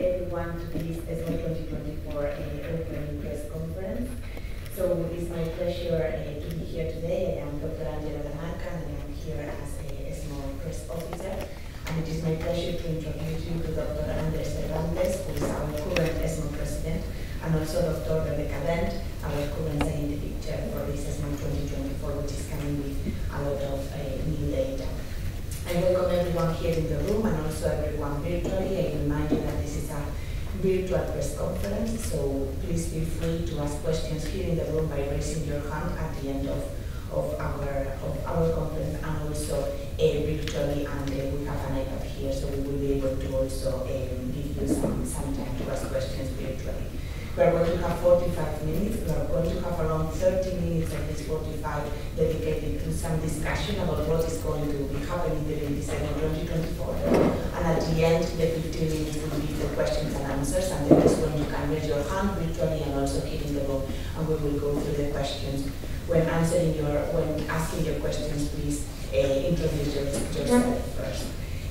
everyone to this ESMO 2024 open press conference. So it's my pleasure to be here today. I am Dr. Angela Lamarca and I am here as a ESMO press officer. And it is my pleasure to introduce you to Dr. Andres Hernández, who is our current ESMO president, and also Dr. Rebecca Dent, our current scientific chair for this ESMO 2024, which is coming with a lot of new data. I welcome everyone here in the room and also everyone virtually. I remind you that this is a virtual press conference, so please feel free to ask questions here in the room by raising your hand at the end of our conference, and also virtually, and we have an iPad here, so we will be able to also give you some time to ask questions virtually. We are going to have 45 minutes. We are going to have around 30 minutes of this 45 dedicated to some discussion about what is going to be happening during this ESMO 2024. And at the end, the 15 minutes will be for questions and answers, and the rest when you can raise your hand virtually and also here in the room, and we will go through the questions. When asking your questions, please introduce yourself first.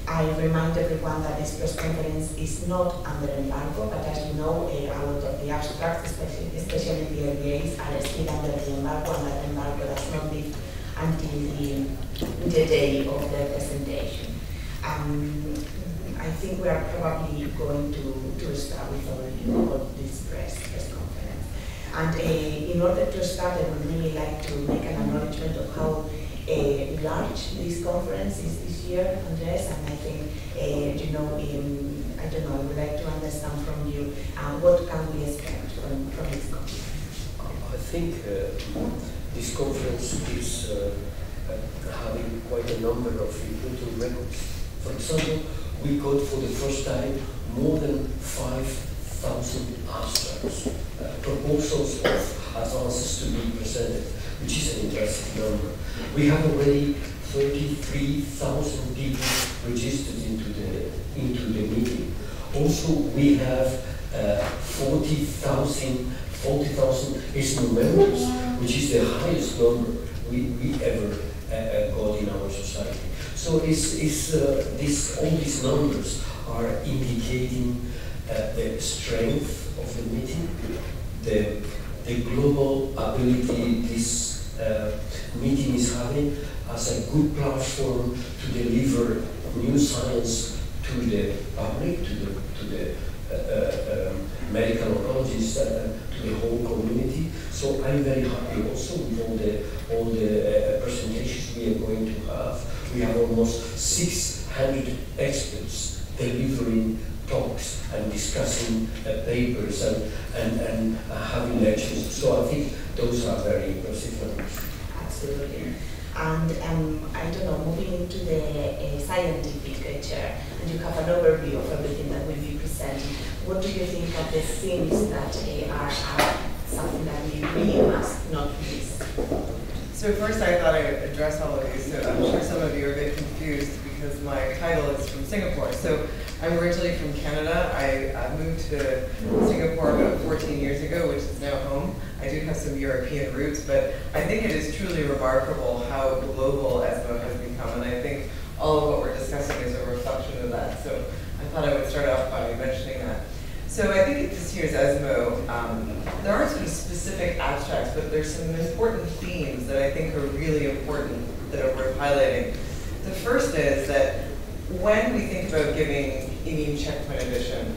I remind everyone that this press conference is not under embargo, but as you know, out of the abstracts, especially the LBAs, are still under the embargo, and that embargo does not lift until the day of the presentation. I think we are probably going to start with overview of this press conference. And in order to start, I would really like to make an acknowledgement of how large this conference is this year, Andres, and I think, I don't know, I would like to understand from you, what can we expect from this conference? I think this conference is having quite a number of important records. For example, we got for the first time more than 5,000 abstracts, proposals of advances to be presented, which is an impressive number. We have already 33,000 people registered into the meeting. Also, we have 40,000 ESMO members, which is the highest number we ever got in our society. So all these numbers are indicating the strength of the meeting, the global ability this meeting is having as a good platform to deliver new science to the public, to the medical oncologists, to the whole community. So I'm very happy also with all the presentations we are going to have. We have almost 600 experts delivering talks and discussing papers and having lectures. So I think those are very impressive numbers. Absolutely. And I don't know, moving into the scientific chair, and you have an overview of everything that will be presented. What do you think are the themes that are something that we really must not miss? So first I thought I'd address all of you, so I'm sure some of you are a bit confused because my title is from Singapore. So I'm originally from Canada. I moved to Singapore about 14 years ago, which is now home. I do have some European roots, but I think it is truly remarkable how global ESMO has become, and I think all of what we're discussing is a reflection of that. So I thought I would start off by mentioning that. So I think at this year's ESMO, there aren't sort of specific abstracts, but there's some important themes that I think are really important that are worth highlighting. The first is that when we think about giving immune checkpoint inhibition,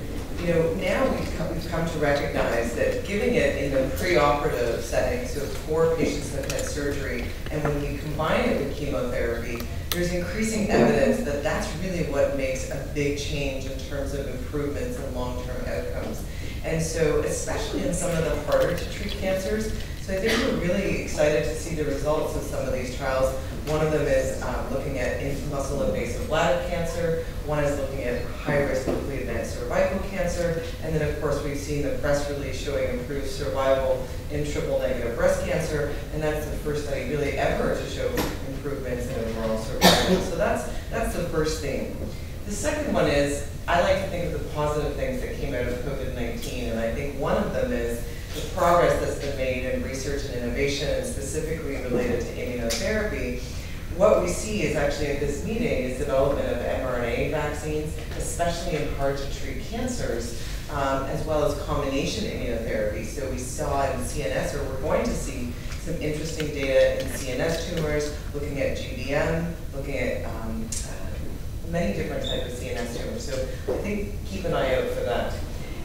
now we've come to recognize that giving it in the preoperative setting, so for patients that have had surgery, and when you combine it with chemotherapy, there's increasing evidence that that's really what makes a big change in terms of improvements in long-term outcomes. And so, especially in some of the harder to treat cancers, so I think we're really excited to see the results of some of these trials. One of them is looking at muscle-invasive bladder cancer. One is looking at high-risk locally advanced cervical cancer. And then, of course, we've seen the press release showing improved survival in triple-negative breast cancer. And that's the first study really ever to show improvements in overall survival. So that's the first thing. The second one is, I like to think of the positive things that came out of COVID-19. And I think one of them is the progress that's been made in research and innovation, and specifically related to immunotherapy. What we see is actually at this meeting is development of mRNA vaccines, especially in hard-to-treat cancers, as well as combination immunotherapy. So we saw in CNS, or we're going to see some interesting data in CNS tumors, looking at GBM, looking at many different types of CNS tumors. So I think keep an eye out for that.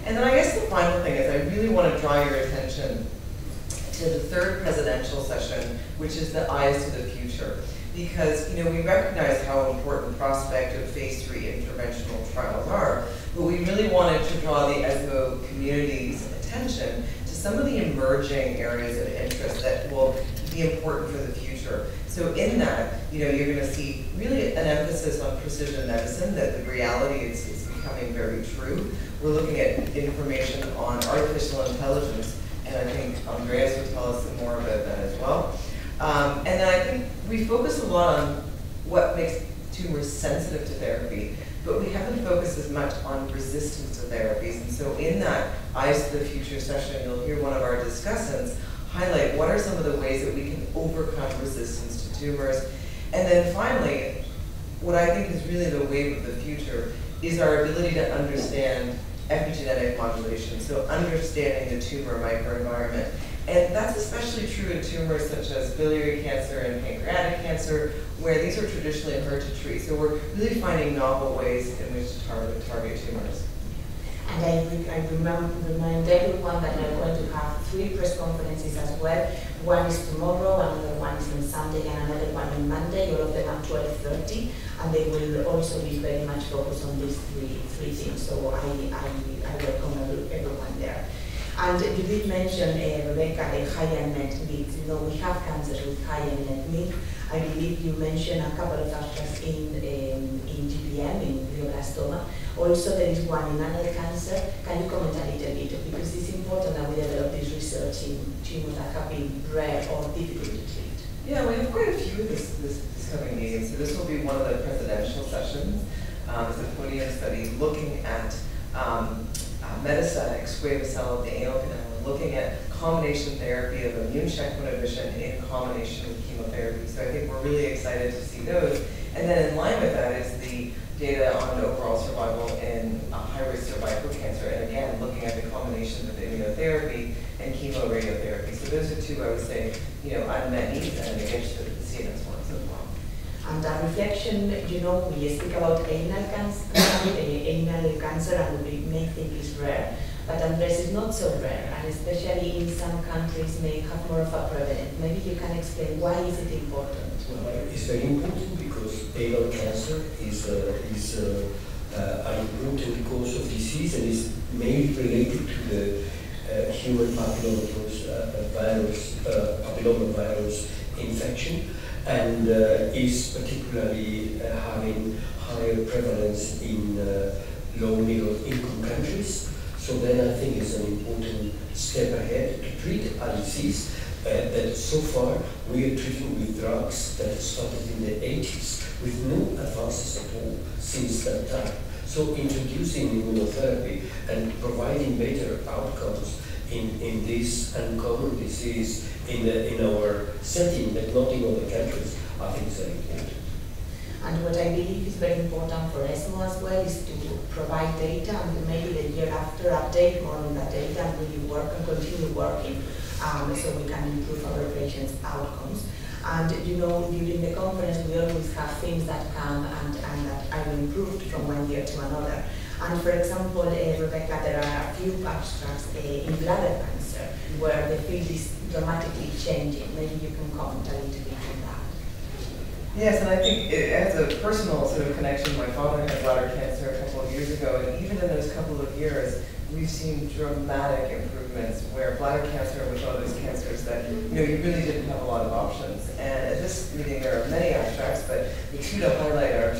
And then I guess the final thing is I really want to draw your attention to the third presidential session, which is the Eyes to the Future. Because we recognize how important prospective phase 3 interventional trials are, but we really wanted to draw the ESMO community's attention to some of the emerging areas of interest that will be important for the future. So in that, you're going to see really an emphasis on precision medicine, that the reality is becoming very true. We're looking at information on artificial intelligence, and I think Andreas will tell us some more about that as well. And then I think we focus a lot on what makes tumors sensitive to therapy, but we haven't focused as much on resistance to therapies. And so in that Eyes to the Future session, you'll hear one of our discussants highlight what are some of the ways that we can overcome resistance to tumors. And then finally, what I think is really the wave of the future is our ability to understand epigenetic modulation, so understanding the tumor microenvironment. And that's especially true in tumors such as biliary cancer and pancreatic cancer, where these are traditionally hard to treat. So we're really finding novel ways in which to target tumors. And I remind everyone that we're going to have 3 press conferences as well. One is tomorrow, another one is on Sunday, and another one on Monday, all of them at 12:30. And they will also be very much focused on these three things. So I welcome everyone there. And you did mention, Rebecca, the high unmet needs. We have cancers with high unmet need. I believe you mentioned a couple of abstracts in GBM, in glioblastoma. Also, there is one in anal cancer. Can you comment a little bit? Because it's important that we develop this research in tumors that have been rare or difficult to treat. Yeah, we have quite a few this coming meeting. So this will be one of the presidential sessions. It's a podium study looking at metastatic squamous cell of the anal canal, looking at combination therapy of immune checkpoint inhibition in combination with chemotherapy. So I think we're really excited to see those. And then in line with that is the data on overall survival in high-risk cervical cancer, and again, looking at the combination of immunotherapy and chemoradiotherapy. So those are 2, I would say, unmet needs, and again, the CNS ones as well. And a reflection, we speak about anal cancer, and we may think it's rare, but Andres is not so rare, and especially in some countries may have more of a prevalence. Maybe you can explain why is it important? Well, it's very important because anal cancer is an important cause of disease and is mainly related to the human papillomavirus infection, and is particularly having higher prevalence in low middle income countries. So then I think it's an important step ahead to treat a disease that so far we are treating with drugs that started in the 80s with no advances at all since that time. So introducing immunotherapy and providing better outcomes in this uncommon disease in our setting, but not in other countries, I think is very important. And what I believe is very important for ESMO as well is to provide data, and maybe the year after update more on that data and really work and continue working so we can improve our patients' outcomes. And during the conference we always have things that come and that are improved from one year to another. And for example, Rebecca, there are a few abstracts in bladder cancer where the field is dramatically changing. Maybe you can comment a little bit on that. Yes, and I think it has a personal sort of connection. My father had bladder cancer a couple of years ago, and even in those couple of years, we've seen dramatic improvements where bladder cancer was one of those cancers that you really didn't have a lot of options. And at this meeting, there are many abstracts, but the 2 to highlight are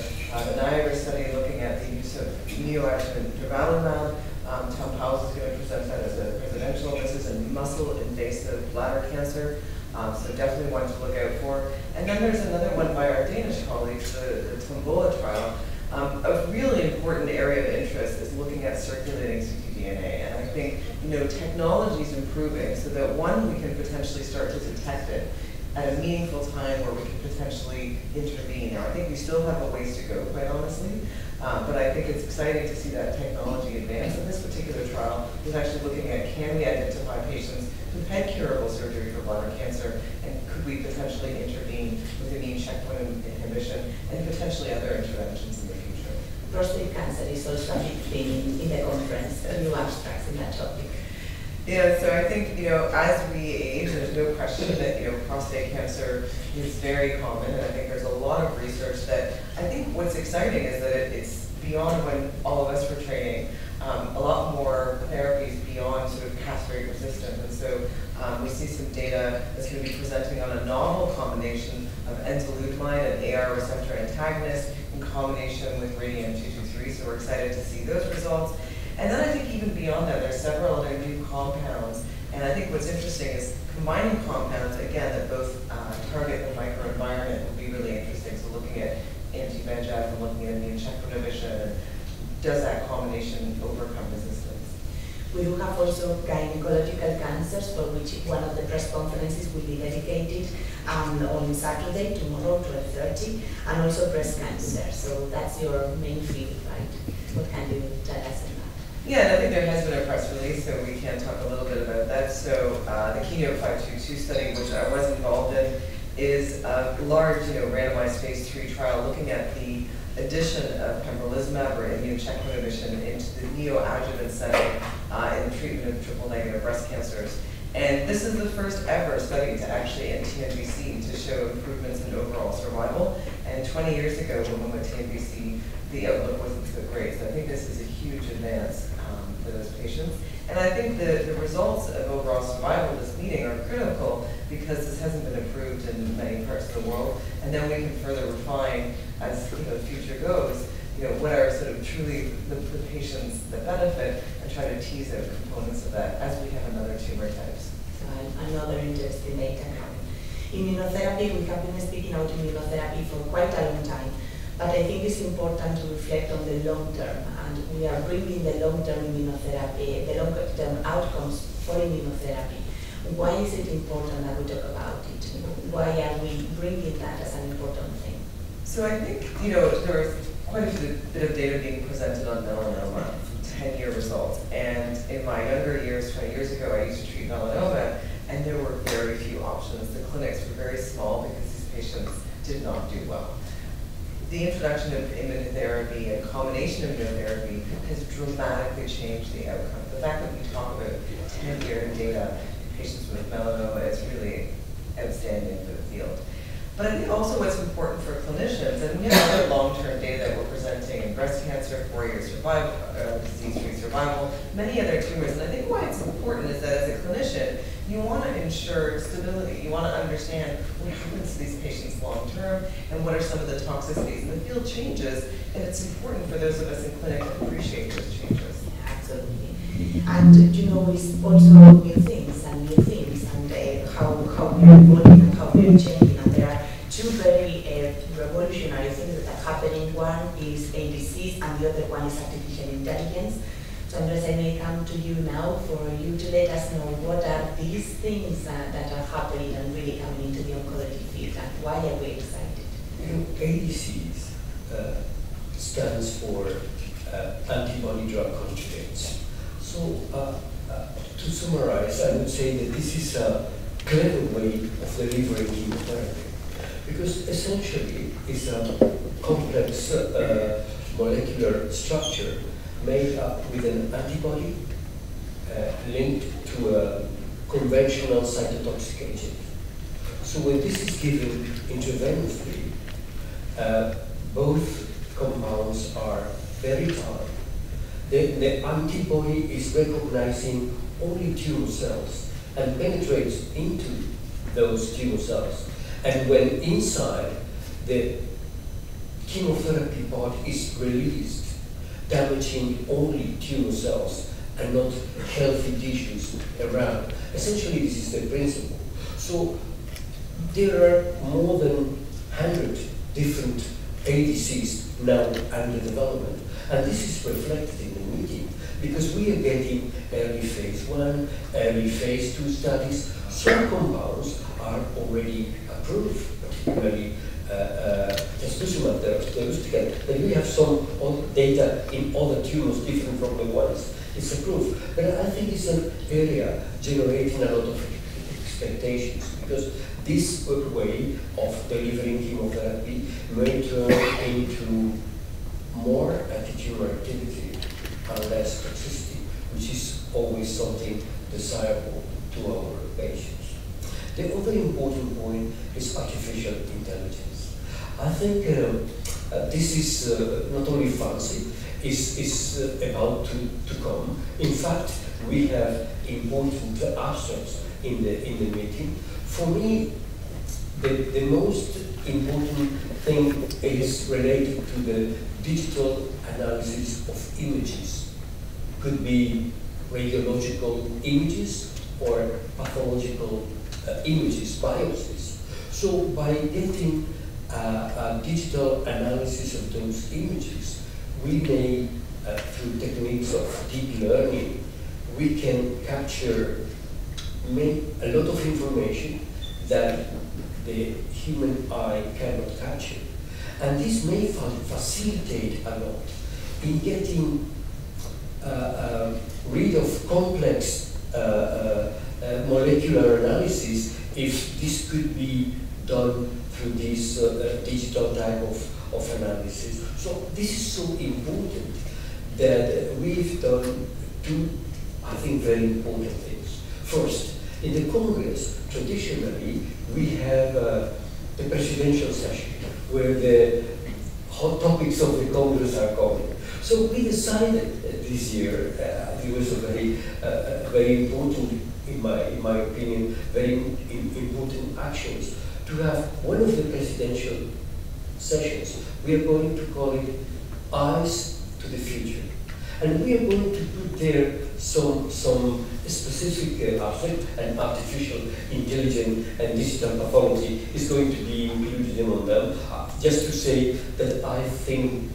the Niagara study looking at the use of neoadjuvant durvalumab. Tom Powell is going to present that as a presidential. This is a muscle-invasive bladder cancer. So definitely one to look out for. And then there's another one by our Danish colleagues, the Tombola trial. A really important area of interest is looking at circulating ctDNA. And I think technology is improving so that we can potentially start to detect it at a meaningful time where we can potentially intervene. Now, I think we still have a ways to go, quite honestly. But I think it's exciting to see that technology advance. In this particular trial, was actually looking at, can we identify patients who've had curable surgery for bladder cancer, and could we potentially intervene with immune checkpoint inhibition and potentially other interventions in the future. Prostate cancer is also a big theme in the conference, new abstracts in that topic. Yeah, so I think, as we age, there's no question that, prostate cancer is very common, and I think there's a lot of research that, I think what's exciting is that it's beyond when all of us were training, a lot more therapies beyond sort of castrate resistant, and so we see some data that's going to be presenting on a novel combination of enzalutamide and AR receptor antagonist in combination with radium-223, so we're excited to see those results. And then I think even beyond that, there's several other new compounds. And I think what's interesting is combining compounds, again, that both target the microenvironment will be really interesting. So looking at anti-VEGF and looking at immune checkpoint inhibition, and does that combination overcome resistance? We do have also gynecological cancers, for which one of the press conferences will be dedicated on Saturday, tomorrow, 12:30, and also breast cancer. So that's your main field, right? What can you tell us about? Yeah, and I think there has been a press release, so we can talk a little bit about that. So the Keynote 522 study, which I was involved in, is a large, randomized phase 3 trial looking at the addition of pembrolizumab or immune checkpoint inhibition into the neoadjuvant setting in the treatment of triple-negative breast cancers. And this is the first ever study to actually in TNBC to show improvements in overall survival. And 20 years ago, when we went to TNBC, the outlook wasn't so great. So I think this is a huge advance for those patients. And I think the results of overall survival of this meeting are critical because this hasn't been approved in many parts of the world. And then we can further refine as the future goes, what are sort of truly the patients that benefit, and try to tease out components of that as we have in other tumor types. So another interesting data. Immunotherapy, we have been speaking about immunotherapy for quite a long time. But I think it's important to reflect on the long term, and we are bringing the long-term immunotherapy, the long-term outcomes for immunotherapy. Why is it important that we talk about it? Why are we bringing that as an important thing? So I think, there's quite a bit of data being presented on melanoma, 10-year results. And in my younger years, 20 years ago, I used to treat melanoma, and there were very few options. The clinics were very small because these patients did not do well. The introduction of immunotherapy and combination immunotherapy has dramatically changed the outcome. The fact that we talk about 10-year data in patients with melanoma is really outstanding for the field. But I think also what's important for clinicians, and we have other long-term data that we're presenting in breast cancer, 4-year survival, disease-free survival, many other tumors. And I think why it's important is that as a clinician, you want to ensure stability. You want to understand what happens to these patients long-term and what are some of the toxicities. And the field changes, and it's important for those of us in clinic to appreciate those changes. Yeah, absolutely. And it's also new things, and how we are evolving and how we are changing. And there are two very revolutionary things that are happening. One is ADCs, and the other one is artificial intelligence. So Andres, I may come to you now for you to let us know what are these things that are happening and really coming into the oncology field, and why are we excited? ADCs stands for antibody drug conjugates. So to summarize, I would say that this is a clever way of delivering chemotherapy, because essentially it's a complex molecular structure made up with an antibody linked to a conventional cytotoxic agent. So when this is given intravenously, both compounds are very tough. The antibody is recognizing only tumor cells and penetrates into those tumor cells. And when inside, the chemotherapy part is released, damaging only tumor cells and not healthy tissues around. Essentially, this is the principle. So there are more than 100 different ADCs now under development. And this is reflected in the meeting, because we are getting early phase 1, early phase 2 studies. Some compounds are already approved, particularly trastuzumab deruxtecan, that we have some data in other tumors different from the ones it's approved. But I think it's an area generating a lot of expectations, because this way of delivering chemotherapy may turn into more anti-tumor activity and less toxicity, which is always something desirable to our patients. The other important point is artificial intelligence. I think this is not only fancy, it's about to come. In fact, we have important abstracts in the meeting. For me, the most important thing is related to the digital analysis of images. Could be radiological images or pathological images, biopsies. So by getting a digital analysis of those images, we may, through techniques of deep learning, we can capture a lot of information that the human eye cannot capture. And this may facilitate a lot in getting rid of complex molecular analysis, if this could be done through this digital type of analysis. So this is so important that we've done two, I think, very important things. First, in the Congress, traditionally, we have the presidential session, where the hot topics of the Congress are coming. So we decided this year, it was a very important, in my opinion, very important actions, to have one of the presidential sessions. We are going to call it Eyes to the Future. And we are going to put there some specific aspect, and artificial intelligence and digital pathology is going to be included among them. Just to say that I think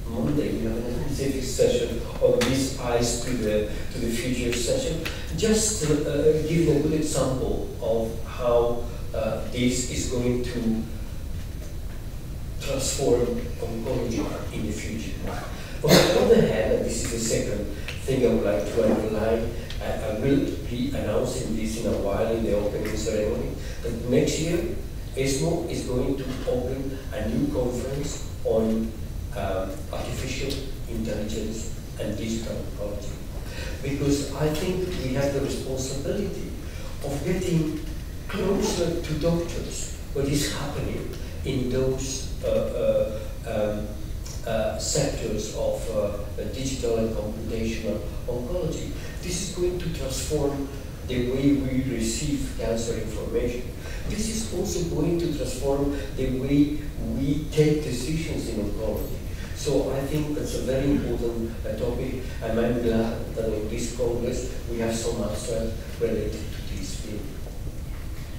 Monday we have a specific session on this Eyes to the Future session. Just giving a good example of how this is going to transform oncology in the future. On the other hand, and this is the second thing I would like to underline, I will be announcing this in a while in the opening ceremony, that next year ESMO is going to open a new conference on artificial intelligence and digital oncology. Because I think we have the responsibility of getting closer to doctors what is happening in those sectors of digital and computational oncology. This is going to transform the way we receive cancer information. This is also going to transform the way we take decisions in oncology. So I think that's a very important topic, and I'm glad that in this Congress we have so much related to this field.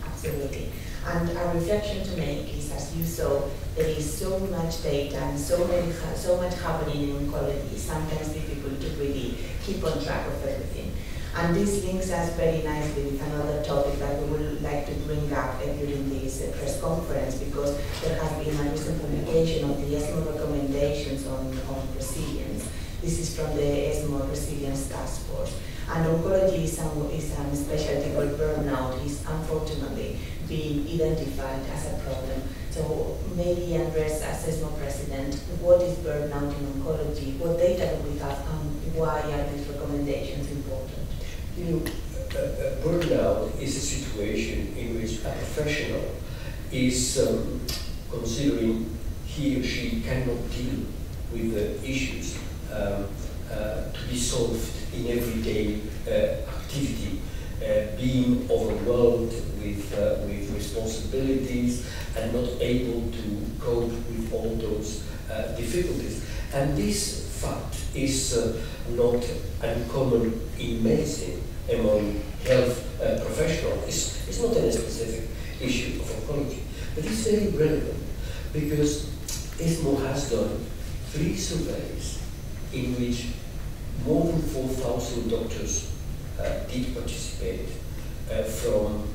Absolutely. And a reflection to make is, as you saw, there is so much data and so much happening in oncology. Sometimes difficult to really keep on track of everything. And this links us very nicely with another topic that we would like to bring up during this press conference, because there has been a recent publication of the ESMO recommendations on resilience. This is from the ESMO Resilience Task Force. And oncology is a specialty where burnout is unfortunately being identified as a problem. So maybe Andres, as ESMO president, what is burnout in oncology? What data do we have, and why are these recommendations important? You know, burnout is a situation in which a professional is considering he or she cannot deal with the issues to be solved in everyday activity, being overwhelmed with responsibilities and not able to cope with all those difficulties. And this fact is not uncommon in medicine among health professionals. It's not a specific issue of oncology, but it's very relevant because ESMO has done 3 surveys in which more than 4,000 doctors did participate from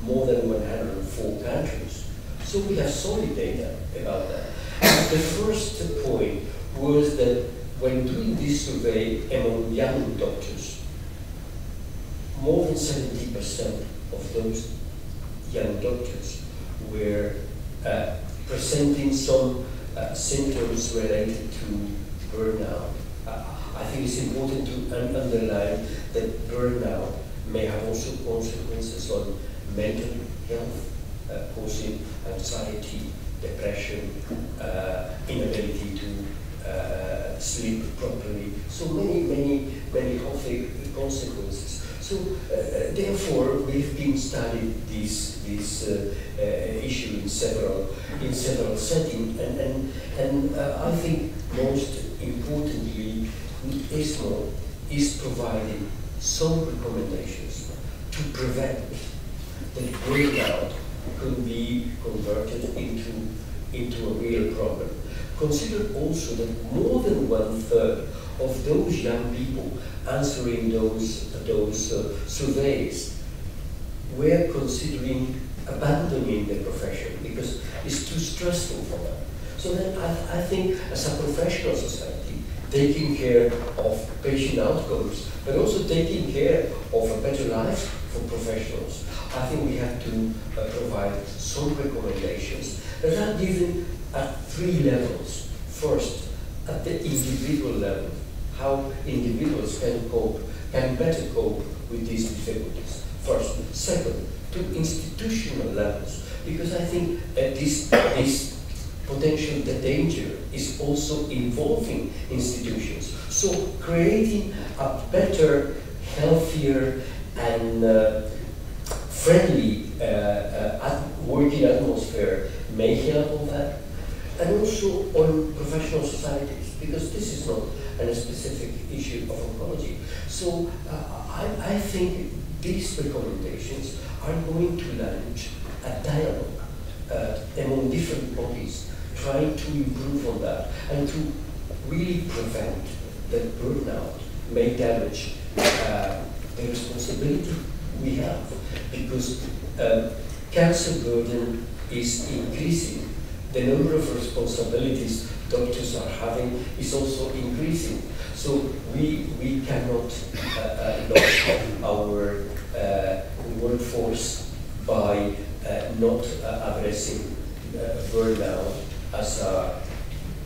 more than 104 countries. So we have solid data about that. And the first point was that when doing this survey among young doctors, more than 70% of those young doctors were presenting some symptoms related to burnout. I think it's important to underline that burnout may have also consequences on mental health, causing anxiety, depression, inability to sleep properly. So many health consequences. So therefore, we've been studying this issue in several settings, and I think most importantly, ESMO is providing some recommendations to prevent that burnout could be converted into a real problem. Consider also that more than 1/3 of those young people answering those surveys were considering abandoning the profession because it's too stressful for them. So then I think as a professional society, taking care of patient outcomes, but also taking care of a better life for professionals, I think we have to provide some recommendations that are given at 3 levels. First, at the individual level, how individuals can better cope with these difficulties. First. Second, to institutional levels, because I think this potential danger is also involving institutions. So creating a better, healthier, and friendly working atmosphere may help on that. And also on professional societies, because this is not a specific issue of oncology. So I think these recommendations are going to launch a dialogue among different bodies, trying to improve on that and to really prevent that burnout may damage the responsibility we have, because cancer burden is increasing. The number of responsibilities doctors are having is also increasing. So we cannot lose our workforce by not addressing burnout as a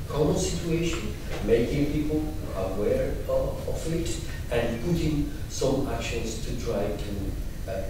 common situation, making people aware of it and putting some actions to try to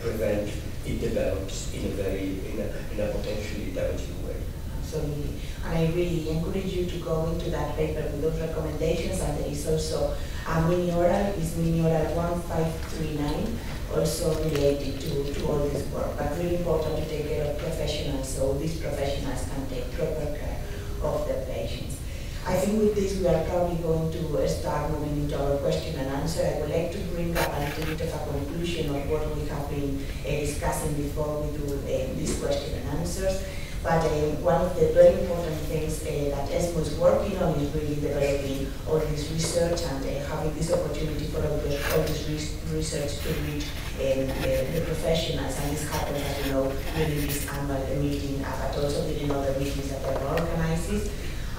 prevent it develops in a potentially damaging way. Absolutely. And I really encourage you to go into that paper with those recommendations, and there is also a mini-oral, is mini-oral 1539, also related to all this work. But really important to take care of professionals, so these professionals can take proper care of the patients. I think with this we are probably going to start moving into our question and answer. I would like to bring up a little bit of a conclusion of what we have been discussing before we do this question and answers. But one of the very important things that ESMO is working on is really developing all this research and having this opportunity for all this research to reach the professionals. And this happens, as you know, during this annual meeting, but also during other meetings that are organized.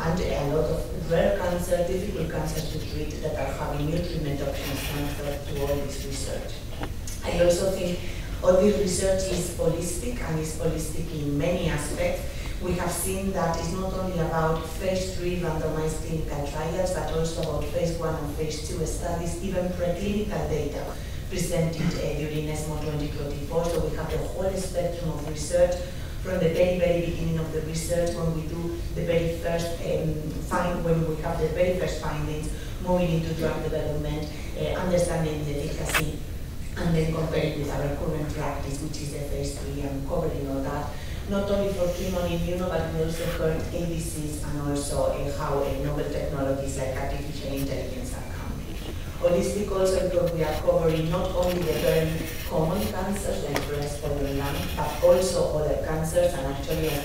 And a lot of rare cancer, difficult cancers to treat that are having new treatment options transferred to all this research. I also think all this research is holistic, and is holistic in many aspects. We have seen that it's not only about phase 3 randomized clinical trials, but also about phase 1 and phase 2 studies, even preclinical data presented during ESMO 2024. So we have the whole spectrum of research, from the very beginning of the research, when we do the very first when we have the very first findings, moving into drug development, understanding the efficacy, and then comparing with our current practice, which is the phase 3, and covering all that, not only for chemo and immuno, but we also covered ADCs and also how novel technologies like artificial intelligence are coming. Holistic also because we are covering not only the very common cancers like breast or lung, but also other cancers. And actually, as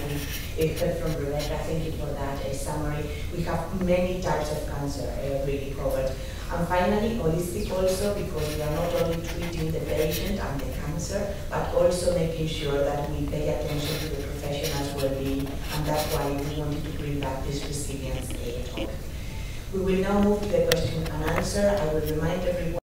we heard from Rebecca, thank you for that summary, we have many types of cancer really covered. And finally, holistic also, because we are not only treating the patient and the cancer, but also making sure that we pay attention to the professionals' well-being, and that's why we wanted to bring back this resilience talk. We will now move to the question and answer. I will remind everyone